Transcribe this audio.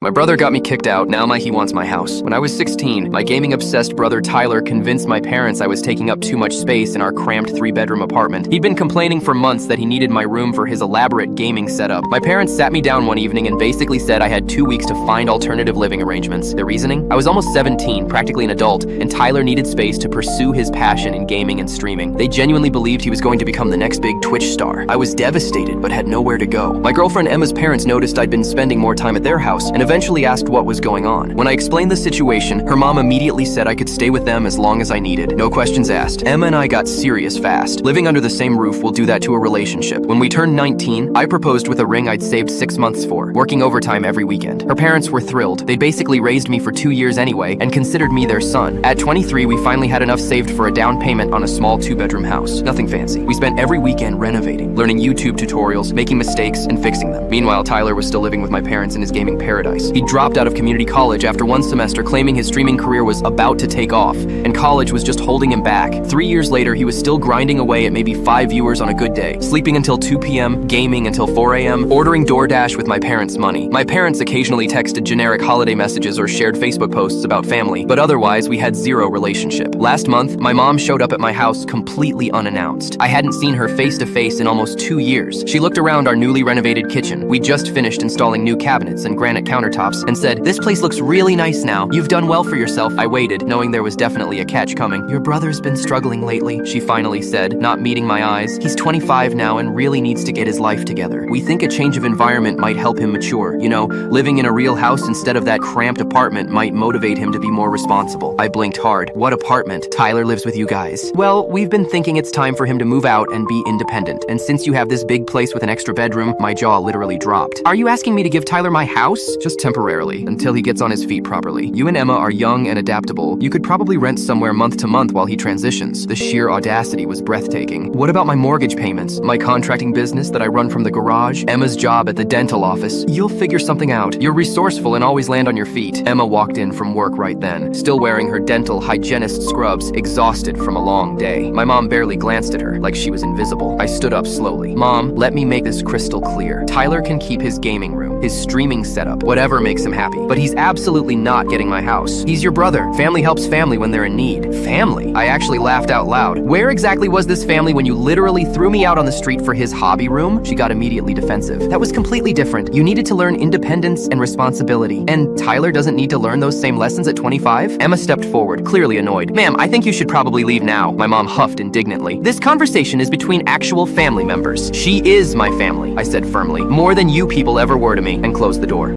My brother got me kicked out, now he wants my house. When I was 16, my gaming-obsessed brother Tyler convinced my parents I was taking up too much space in our cramped 3-bedroom apartment. He'd been complaining for months that he needed my room for his elaborate gaming setup. My parents sat me down one evening and basically said I had 2 weeks to find alternative living arrangements. Their reasoning? I was almost 17, practically an adult, and Tyler needed space to pursue his passion in gaming and streaming. They genuinely believed he was going to become the next big Twitch star. I was devastated, but had nowhere to go. My girlfriend Emma's parents noticed I'd been spending more time at their house and eventually asked what was going on. When I explained the situation, her mom immediately said I could stay with them as long as I needed. No questions asked. Emma and I got serious fast. Living under the same roof will do that to a relationship. When we turned 19, I proposed with a ring I'd saved 6 months for, working overtime every weekend. Her parents were thrilled. They'd basically raised me for 2 years anyway and considered me their son. At 23, we finally had enough saved for a down payment on a small 2-bedroom house. Nothing fancy. We spent every weekend renovating, learning YouTube tutorials, making mistakes, and fixing them. Meanwhile, Tyler was still living with my parents in his gaming paradise. He dropped out of community college after 1 semester, claiming his streaming career was about to take off, and college was just holding him back. 3 years later, he was still grinding away at maybe 5 viewers on a good day, sleeping until 2 p.m., gaming until 4 a.m., ordering DoorDash with my parents' money. My parents occasionally texted generic holiday messages or shared Facebook posts about family, but otherwise, we had zero relationship. Last month, my mom showed up at my house completely unannounced. I hadn't seen her face-to-face in almost 2 years. She looked around our newly renovated kitchen. We just finished installing new cabinets and granite countertops and said, "This place looks really nice now. You've done well for yourself." I waited, knowing there was definitely a catch coming. "Your brother's been struggling lately," she finally said, not meeting my eyes. "He's 25 now and really needs to get his life together. We think a change of environment might help him mature. You know, living in a real house instead of that cramped apartment might motivate him to be more responsible." I blinked hard. "What apartment? Tyler lives with you guys." "Well, we've been thinking it's time for him to move out and be independent. And since you have this big place with an extra bedroom," my jaw literally dropped. "Are you asking me to give Tyler my house?" "Just temporarily, until he gets on his feet properly. You and Emma are young and adaptable. You could probably rent somewhere month to month while he transitions." The sheer audacity was breathtaking. "What about my mortgage payments? My contracting business that I run from the garage? Emma's job at the dental office? You'll figure something out. You're resourceful and always land on your feet." Emma walked in from work right then, still wearing her dental hygienist scrubs, exhausted from a long day. My mom barely glanced at her, like she was invisible. I stood up slowly. "Mom, let me make this crystal clear. Tyler can keep his gaming room, his streaming setup, whatever makes him happy. But he's absolutely not getting my house. He's your brother. Family helps family when they're in need." "Family?" I actually laughed out loud. "Where exactly was this family when you literally threw me out on the street for his hobby room?" She got immediately defensive. "That was completely different. You needed to learn independence and responsibility. And Tyler doesn't need to learn those same lessons at 25? Emma stepped forward, clearly annoyed. "Ma'am, I think you should probably leave now." My mom huffed indignantly. "This conversation is between actual family members." "She is my family," I said firmly. "More than you people ever were to me," and closed the door.